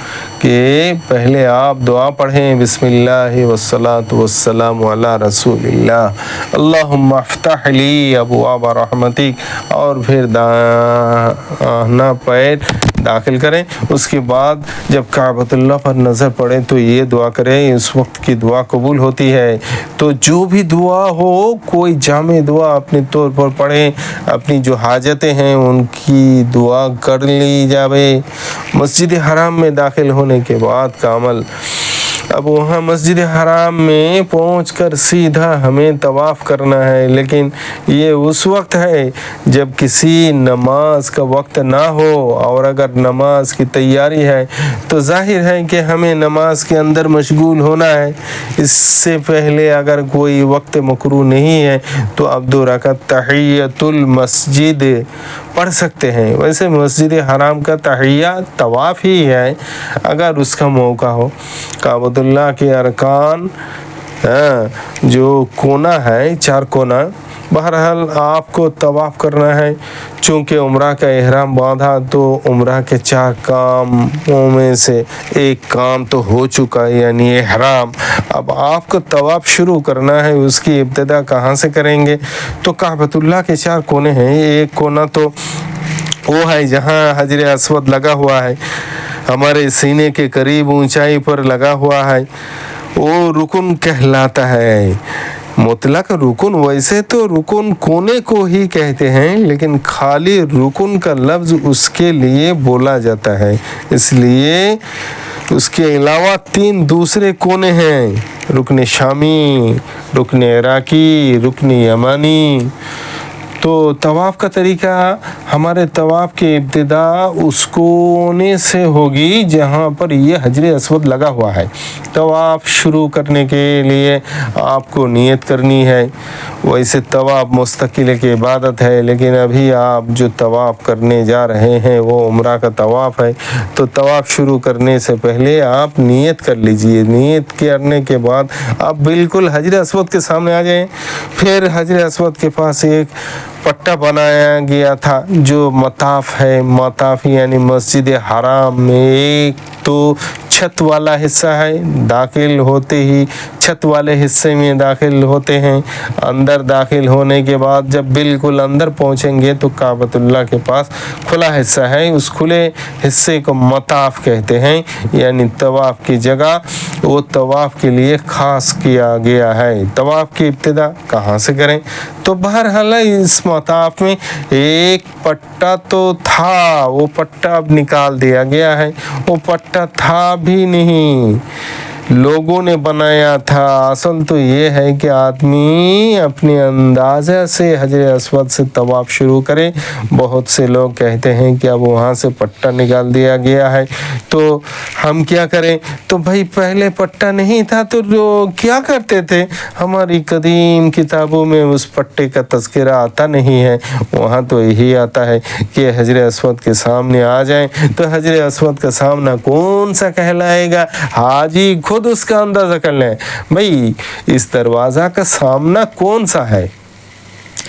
कि पहले आप दुआ पढ़ें, बिस्मिल्लाहि वस्सलातु वस्सलामु अला रसूलिल्लाह अल्लाहुम्मा अफ्तह ली अबवाब रहमतिक, और फिर दाहिना पैर दाखिल करें। उसके बाद जब काबतुल्लाह पर नज़र पड़े तो ये दुआ करें। इस वक्त की दुआ कबूल होती है। तो जो भी दुआ हो कोई जामे दुआ अपने तौर पर पढ़ें, अपनी जो हाजतें हैं उनकी दुआ कर ली जावे। मस्जिद हराम में दाखिल होने के बाद का अमल, अब वहाँ मस्जिद हराम में पहुंचकर सीधा हमें तवाफ़ करना है। लेकिन ये उस वक्त है जब किसी नमाज का वक्त ना हो, और अगर नमाज की तैयारी है तो जाहिर है कि हमें नमाज के अंदर मशगूल होना है। इससे पहले अगर कोई वक्त मकरू नहीं है तो अब 2 रकात तहियतुल मस्जिद पढ़ सकते हैं। वैसे मस्जिद हराम का तहिया तवाफ़ ही है अगर उसका मौका हो। काबतुल्लाह के अरकान जो कोना है 4 कोना, बहरहाल आपको तवाफ़ करना है। चूँकि उम्रा का इहराम बांधा तो उम्रा के 4 कामों में से एक काम तो हो चुका है, यानी इहराम। अब आपको तवाफ़ शुरू करना है। उसकी इब्तिदा कहाँ से करेंगे? तो काबतुल्लाह के 4 कोने हैं। एक कोना तो वो है जहाँ हजर अस्वद लगा हुआ है, हमारे सीने के करीब ऊंचाई पर लगा हुआ है, वो रुकन कहलाता है। मुतलक रुकन, वैसे तो रुकन कोने को ही कहते हैं, लेकिन खाली रुकन का लफ्ज़ उसके लिए बोला जाता है। इसलिए उसके अलावा 3 दूसरे कोने हैं, रुकन शामी, रुकन इराकी, रुकन यमानी। तो तवाफ़ का तरीका, हमारे तवाफ़ की इब्तिदा उस कोने से होगी जहाँ पर ये हजर अस्वद लगा हुआ है। तवाफ़ शुरू करने के लिए आपको नियत करनी है। वैसे तवाफ़ मुस्तकिल की इबादत है, लेकिन अभी आप जो तवाफ़ करने जा रहे हैं वो उम्रा का तवाफ़ है। तो तवाफ़ शुरू करने से पहले आप नियत कर लीजिए। नियत करने के बाद आप बिल्कुल हजर अस्वद के सामने आ जाएं। फिर हजर अस्वद के पास एक पट्टा बनाया गया था जो मताफ़ है। मताफ़ यानी मस्जिद हराम में एक तो छत वाला हिस्सा है, दाखिल होते ही छत वाले हिस्से में दाखिल होते हैं। अंदर दाखिल होने के बाद जब बिल्कुल अंदर पहुंचेंगे तो काबतुल्लाह के पास खुला हिस्सा है। उस खुले हिस्से को मताफ़ कहते हैं, यानी तवाफ़ की जगह। वो तवाफ़ के लिए ख़ास किया गया है। तवाफ़ की इब्तिदा कहाँ से करें? तो बहरहाल इस मताफ़ में एक पट्टा तो था, वो पट्टा अब निकाल दिया गया है। वो पट्टा था भी नहीं, लोगों ने बनाया था। असल तो ये है कि आदमी अपने अंदाज़े से हजर अस्वद से तवाफ शुरू करे। बहुत से लोग कहते हैं कि अब वहाँ से पट्टा निकाल दिया गया है तो हम क्या करें। तो भाई पहले पट्टा नहीं था तो लोग क्या करते थे, हमारी कदीम किताबों में उस पट्टे का तज़किरा आता नहीं है। वहाँ तो यही आता है कि हजर अस्वद के सामने आ जाएं। तो हजर अस्वद का सामना कौन सा कहलाएगा, हाजी खुद उसका अंदाज़ा कर लें भाई इस दरवाज़ा का सामना कौन सा है,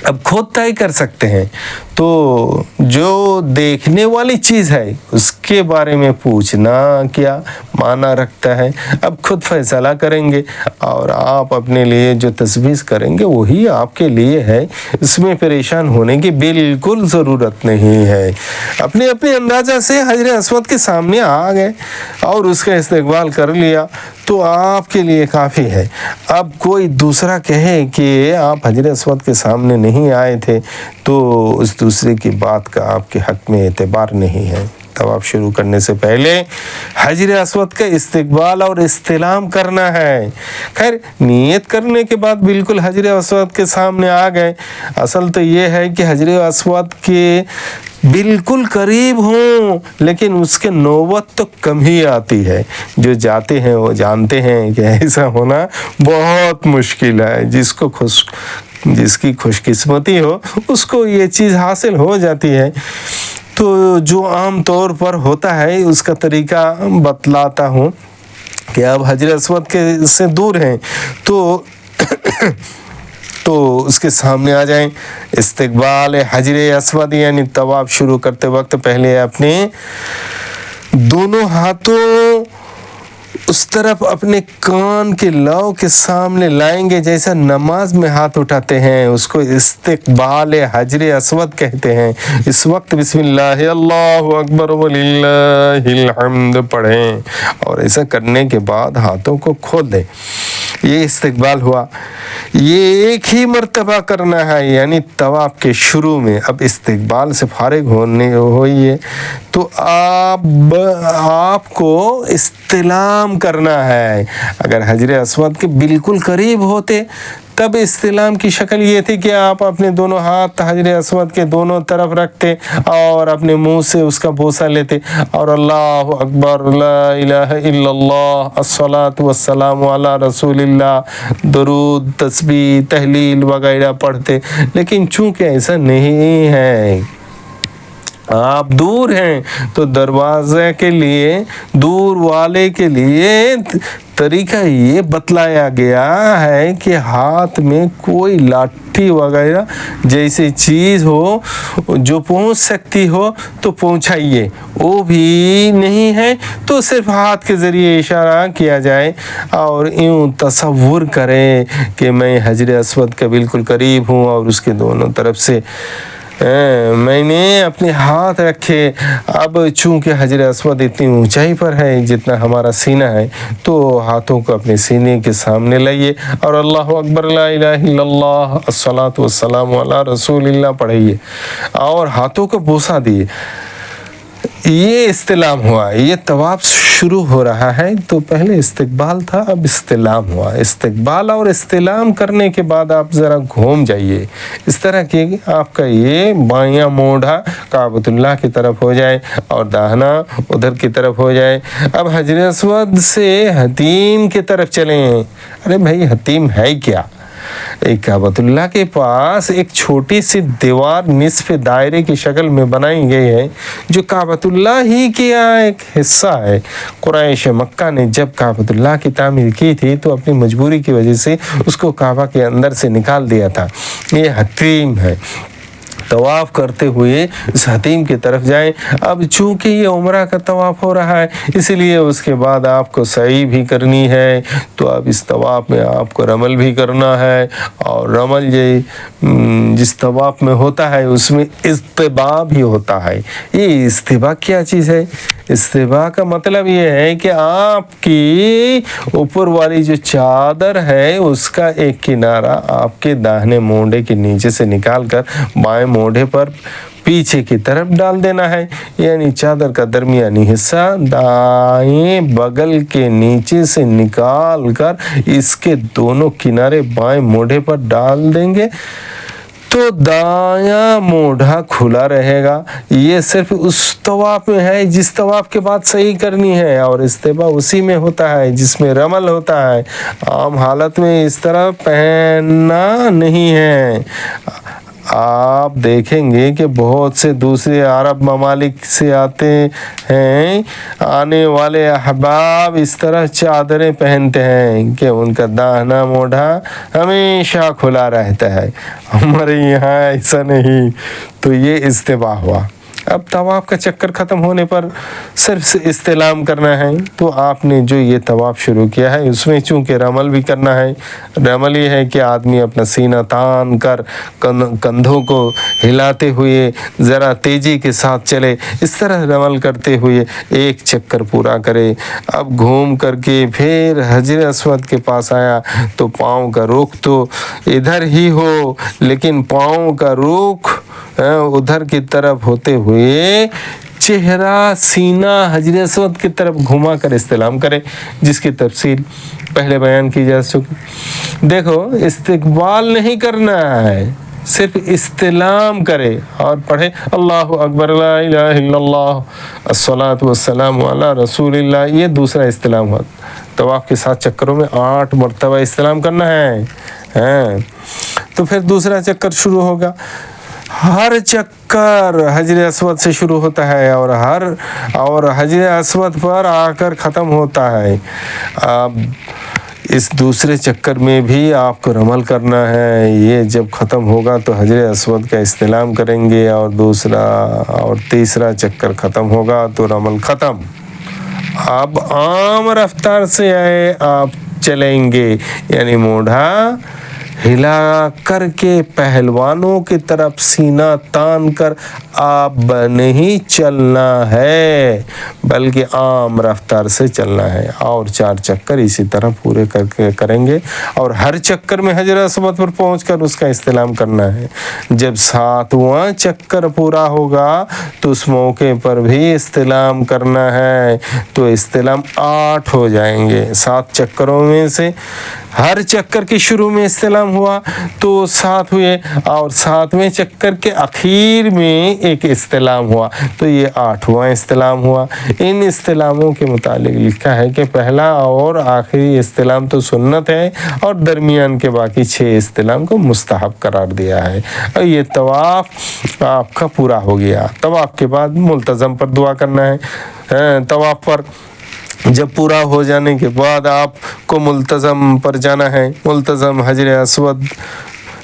अब खुद तय कर सकते हैं। तो जो देखने वाली चीज़ है उसके बारे में पूछना क्या माना रखता है, अब खुद फैसला करेंगे और आप अपने लिए जो तजवीज़ करेंगे वही आपके लिए है। इसमें परेशान होने की बिल्कुल ज़रूरत नहीं है। अपने अपने अंदाज़ा से हजर अस्वद के सामने आ गए और उसका इस्तकबाल कर लिया तो आपके लिए काफ़ी है। अब कोई दूसरा कहे कि आप हजर अस्वद के सामने नहीं आए थे तो उस दूसरे की बात का आपके हक़ में एतबार नहीं है। तवाफ शुरू करने से पहले हजर अस्वद का इस्तकबाल और इस्तिलाम करना है। खैर नियत करने के बाद बिल्कुल हजर अस्वद के सामने आ गए। असल तो ये है कि हजर अस्वद के बिल्कुल करीब हों, लेकिन उसके नौबत तो कम ही आती है। जो जाते हैं वो जानते हैं कि ऐसा होना बहुत मुश्किल है। जिसकी खुशकिस्मती हो उसको ये चीज़ हासिल हो जाती है। तो जो आम तौर पर होता है उसका तरीका बतलाता हूँ कि अब हजर अस्वद के से दूर हैं तो उसके सामने आ जाएं। इस्तकबाल हजर अस्वद यानी तवाफ शुरू करते वक्त पहले अपने दोनों हाथों उस तरफ अपने कान के लौ के सामने लाएंगे जैसा नमाज में हाथ उठाते हैं, उसको इस्तकबाल हजर अस्वद कहते हैं। इस वक्त बिस्मिल्लाह अल्लाहु अकबर वलिल्लाहिल हम्द पढ़ें और ऐसा करने के बाद हाथों को खोल दें। ये इस्तकबाल हुआ। ये एक ही मर्तबा करना है यानी तवाफ के शुरू में। अब इस्तकबाल से फारिग होइए तो आपको इस्तिलाम करना है। अगर हजर अस्वद के बिल्कुल करीब होते तब इस्तिलाम की शक्ल ये थी कि आप अपने दोनों हाथ हजर अस्वद के दोनों तरफ रखते और अपने मुंह से उसका बोसा लेते और अल्लाहु अकबर ला इलाहा इल्लल्लाह अस्सलातु वस्सलामु अला रसूलिल्लाह दरूद तस्बीह तहलील वगैरह पढ़ते। लेकिन चूंकि ऐसा नहीं है, आप दूर हैं तो दरवाज़े के लिए दूर वाले के लिए तरीका ये बतलाया गया है कि हाथ में कोई लाठी वगैरह जैसी चीज़ हो जो पहुंच सकती हो तो पहुंचाइए। वो भी नहीं है तो सिर्फ हाथ के ज़रिए इशारा किया जाए और यूँ तसव्वुर करें कि मैं हजर अस्वद के बिल्कुल करीब हूँ और उसके दोनों तरफ से मैंने अपने हाथ रखे। अब चूंकि हजर अस्वद इतनी ऊंचाई पर है जितना हमारा सीना है तो हाथों को अपने सीने के सामने लाइए और अल्लाहु अकबर ला इलाहा इल्लल्लाह अस्सलातु वस्सलामु अला रसूलिल्लाह पढ़िए और हाथों को बोसा दिए। ये इस्तिलाम हुआ। ये तवाफ शुरू हो रहा है तो पहले इस्तकबाल था, अब इस्तिलाम हुआ। इस्तकबाल और इस्तिलाम करने के बाद आप ज़रा घूम जाइए इस तरह कि आपका ये बायां मोढ़ा काबतुल्लाह की तरफ हो जाए और दाहिना उधर की तरफ हो जाए। अब हजर अस्वद से हतीम की तरफ चलें। अरे भाई हतीम है क्या? एक काबतुल्लाह के पास एक छोटी सी दीवार निस्फ दायरे की शक्ल में बनाई गई है जो काबतुल्लाह ही का एक हिस्सा है। कुरैश मक्का ने जब काबतुल्लाह की तामीर की थी तो अपनी मजबूरी की वजह से उसको काबा के अंदर से निकाल दिया था। ये हतीम है। तवाफ़ करते हुए इस हतीम की तरफ जाएं। अब चूँकि ये उम्रा का तवाफ़ हो रहा है इसलिए उसके बाद आपको सई भी करनी है तो अब इस तवाफ़ में आपको रमल भी करना है और रमल जिस तवाफ़ में होता है उसमें इस्तिबा भी होता है। ये इस्तिबा क्या चीज़ है? इस्तिबा का मतलब ये है कि आपकी ऊपर वाली जो चादर है उसका एक किनारा आपके दाहिने मोढ़े के नीचे से निकाल कर बाएं मोढ़े पर पीछे की तरफ डाल देना है, यानी चादर का दरमियानी हिस्सा दाएं बगल के नीचे से निकाल कर इसके दोनों किनारे बाएं मोढ़े पर डाल देंगे तो दायां मोढ़ा खुला रहेगा। ये सिर्फ उस तवाफ में है जिस तवाफ के बाद सही करनी है, और इस्तिबा उसी में होता है जिसमें रमल होता है। आम हालत में इस तरह पहनना नहीं है। आप देखेंगे कि बहुत से दूसरे अरब ममालिक से आने वाले अहबाब इस तरह चादरें पहनते हैं कि उनका दाहिना मोढ़ा हमेशा खुला रहता है। हमारे यहाँ ऐसा नहीं। तो ये इस्तिबा हुआ। अब तवाफ़ का चक्कर ख़त्म होने पर सिर्फ इस्तिलाम करना है। तो आपने जो ये तवाफ़ शुरू किया है उसमें चूँकि रमल भी करना है। रमल ये है कि आदमी अपना सीना तान कर कंधों को हिलाते हुए ज़रा तेज़ी के साथ चले, इस तरह रमल करते हुए एक चक्कर पूरा करे। अब घूम करके फिर हजर अस्वद के पास आया तो पाँव का रुख तो इधर ही हो, लेकिन पाँव का रुख उधर की तरफ होते हुए चेहरा सीना हजर अस्वद की तरफ घुमा कर इस्तिलाम करे, जिसकी तफसील पहले बयान की जा चुकी। देखो, इस्तिकबाल नहीं करना है, सिर्फ इस्तिलाम करे और पढ़े अल्लाहु अकबर ला इलाहा इल्लल्लाह अस्सलातु वस्सलामु अला रसूलिल्लाह। ये दूसरा इस्तिलाम हुआ। तवाफ़ के 7 चक्करों में 8 मरतबा इस्तिलाम करना है। तो फिर दूसरा चक्कर शुरू होगा। हर चक्कर हजर अस्वद से शुरू होता है और हजर अस्वद पर आकर ख़त्म होता है। अब इस दूसरे चक्कर में भी आपको रमल करना है। ये जब ख़त्म होगा तो हजर अस्वद का इस्तिलाम करेंगे और दूसरा और तीसरा चक्कर ख़त्म होगा तो रमल ख़त्म। अब आम रफ्तार से आप चलेंगे, यानी मोढ़ा हिला करके पहलवानों की तरफ सीना तान कर आप नहीं चलना है, बल्कि आम रफ्तार से चलना है। और 4 चक्कर इसी तरह पूरे करके करेंगे और हर चक्कर में हजर अस्वद पर पहुंचकर उसका इस्तिलाम करना है। जब 7वां चक्कर पूरा होगा तो उस मौके पर भी इस्तिलाम करना है। तो इस्तिलाम 8 हो जाएंगे। 7 चक्करों में से हर चक्कर के शुरू में इस्तिलाम हुआ तो 7 हुए और 7वें चक्कर के आखिर में एक इस्तिलाम हुआ तो ये 8वां इस्तिलाम हुआ। इन इस्तिलामों के मुतालिक लिखा है कि पहला और आखिरी इस्तिलाम तो सुन्नत है और दरमियान के बाकी 6 इस्तिलाम को मुस्तहब करार दिया है। और ये तवाफ़ आपका पूरा हो गया। तवाफ़ के बाद मुल्तज़म पर दुआ करना है। तवाफ़ पर जब पूरा हो जाने के बाद आपको मुल्तज़म पर जाना है। मुल्तज़म हजर अस्वद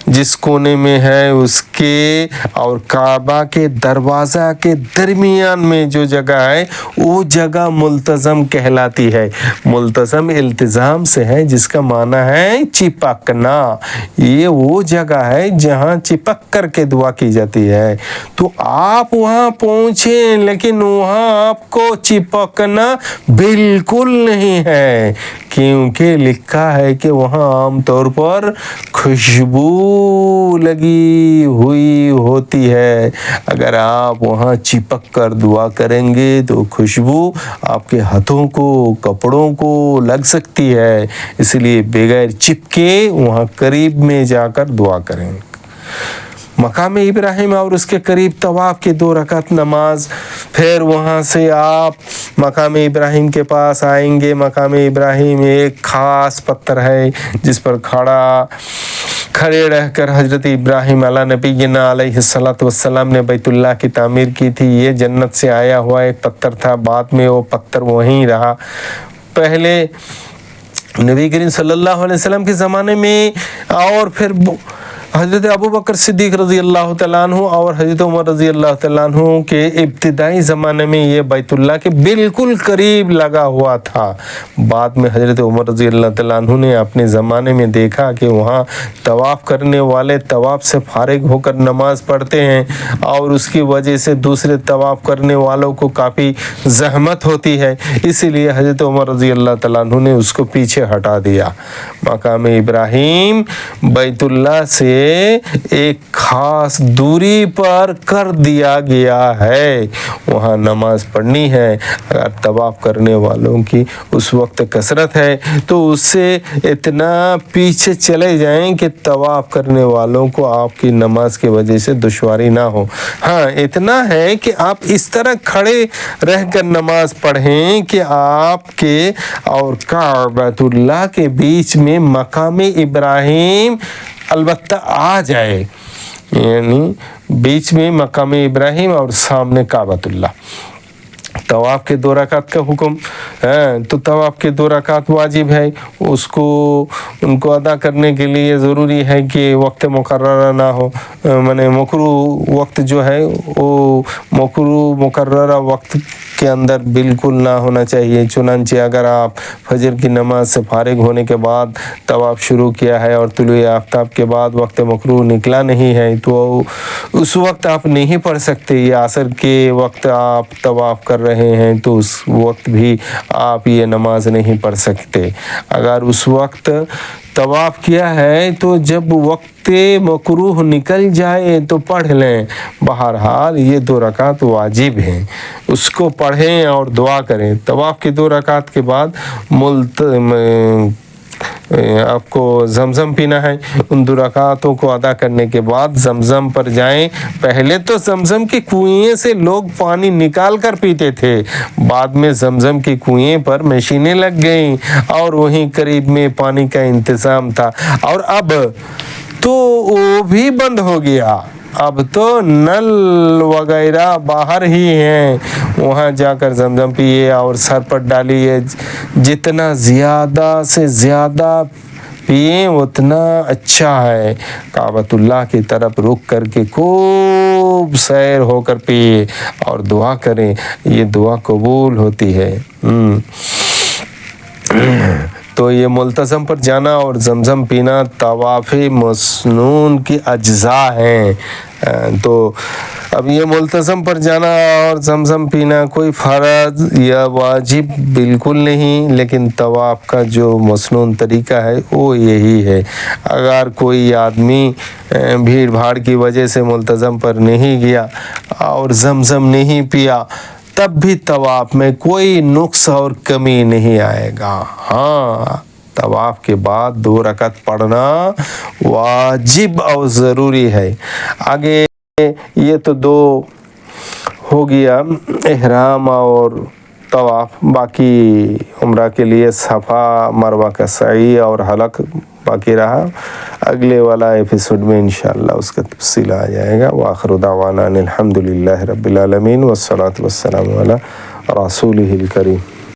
जिस कोने में है उसके और काबा के दरवाज़ा के दरमियान में जो जगह है वो जगह मुल्तज़म कहलाती है। मुल्तज़म इल्तिज़ाम से है जिसका माना है चिपकना। ये वो जगह है जहाँ चिपक कर के दुआ की जाती है। तो आप वहाँ पहुँचे लेकिन वहाँ आपको चिपकना बिल्कुल नहीं है, क्योंकि लिखा है कि वहाँ आमतौर पर खुशबू लगी हुई होती है। अगर आप वहाँ चिपक कर दुआ करेंगे तो खुशबू आपके हाथों को, कपड़ों को लग सकती है। इसलिए बगैर चिपके वहाँ करीब में जाकर दुआ करें। मकाम इब्राहिम और उसके करीब तवाफ़ के 2 रकात नमाज। फिर वहाँ से आप मकाम इब्राहिम के पास आएंगे। मकाम इब्राहिम एक ख़ास पत्थर है जिस पर खड़े रहकर हज़रत इब्राहिम अला नबीना अलैहिस्सलातु वस्सलाम ने बैतुल्लाह की तामीर की थी। ये जन्नत से आया हुआ एक पत्थर था। बाद में वो पत्थर वहीं रहा। पहले नबी करीम सल्लल्लाहु अलैहि वसल्लम के ज़माने में और फिर हज़रत अबू बकर सिद्दीक़ रज़ी अल्लाह तआला अन्हु और हज़रत उमर रज़ी अल्लाह तआला अन्हु के इब्तिदाई ज़माने में ये बैतुल्लाह के बिल्कुल करीब लगा हुआ था। बाद में हज़रत उमर रज़ी अल्लाह तआला अन्हु ने अपने ज़माने में देखा कि वहाँ तवाफ़ करने वाले तवाफ़ से फारिग होकर नमाज़ पढ़ते हैं और उसकी वजह से दूसरे तवाफ़ करने वालों को काफ़ी ज़हमत होती है। इसीलिए हज़रत उमर रज़ी अल्लाह तआला अन्हु ने उसको पीछे हटा दिया। मकाम इब्राहिम बैतुल्लाह से لیے ایک خاص دوری پر کر دیا گیا ہے، وہاں نماز پڑھنی ہے۔ اگر طواف کرنے والوں کی اس وقت کثرت ہے تو اس سے اتنا پیچھے چلے جائیں کہ طواف کرنے والوں کو آپ کی نماز کی وجہ سے دشواری نہ ہو۔ ہاں اتنا ہے کہ آپ اس طرح کھڑے رہ کر نماز پڑھیں کہ آپ کے اور کعبۃ اللہ کے بیچ میں مقام ابراہیم البتہ آ جائے، یعنی بیچ میں مقام ابراہیم اور سامنے کعبۃ اللہ۔ طواف کے 2 رکعت کا حکم ہے تو طواف کے 2 رکعت واجب ہے، ان کو ادا کرنے کے لیے ضروری ہے کہ وقت مقررہ نہ ہو، مکروہ وقت جو ہے وہ مکروہ مقررہ وقت کے اندر بالکل نہ ہونا چاہیے۔ چنانچہ اگر آپ فجر کی نماز سے فارغ ہونے کے بعد طواف شروع کیا ہے اور طلوع آفتاب کے بعد وقت مکروہ نکلا نہیں ہے تو اس وقت آپ نہیں پڑھ سکتے، یا عصر کے وقت آپ طواف کر رہے ہیں تو اس وقت بھی آپ یہ نماز نہیں پڑھ سکتے۔ اگر اس وقت طواف کیا ہے تو جب وقت مکروہ نکل جائے تو پڑھ لیں۔ بہرحال یہ 2 رکعت واجب ہیں، اس کو پڑھیں اور دعا کریں۔ طواف کی 2 رکعت کے بعد آپ کو زمزم پینا ہے۔ ان 2 رکعتوں کو ادا کرنے کے بعد زمزم پر جائیں۔ پہلے تو زمزم کے کنویں سے لوگ پانی نکال کر پیتے تھے، بعد میں زمزم کے کنویں پر مشینیں لگ گئیں اور وہیں قریب میں پانی کا انتظام تھا، اور اب تو وہ بھی بند ہو گیا۔ اب تو نل وغیرہ باہر ہی ہیں، وہاں جا کر زمزم پیے اور سر پر ڈالیے۔ جتنا زیادہ سے زیادہ پیئیں اتنا اچھا ہے۔ کعبۃ اللہ کی طرف رخ کر کے خوب سیر ہو کر پیئے اور دعا کریں، یہ دعا قبول ہوتی ہے۔ تو یہ ملتزم پر جانا اور زمزم پینا طواف مسنون کی اجزاء ہیں۔ تو اب یہ ملتزم پر جانا اور زمزم پینا کوئی فرض یا واجب بالکل نہیں، لیکن طواف کا جو مسنون طریقہ ہے وہ یہی ہے۔ اگر کوئی آدمی بھیڑ بھاڑ کی وجہ سے ملتزم پر نہیں گیا اور زمزم نہیں پیا تب بھی طواف میں کوئی نقص اور کمی نہیں آئے گا۔ ہاں طواف کے بعد 2 رکعت پڑھنا واجب اور ضروری ہے۔ آگے یہ تو 2 ہو گیا احرام اور طواف، باقی عمرہ کے لیے صفا مروہ کا سعی اور حلق باقی رہا۔ اگلے والا ایپیسوڈ میں انشاءاللہ اس کا تفصیل آ جائے گا۔ وآخر دعوانا الحمدللہ رب العالمین والصلاة والسلام علی رسولہ الکریم۔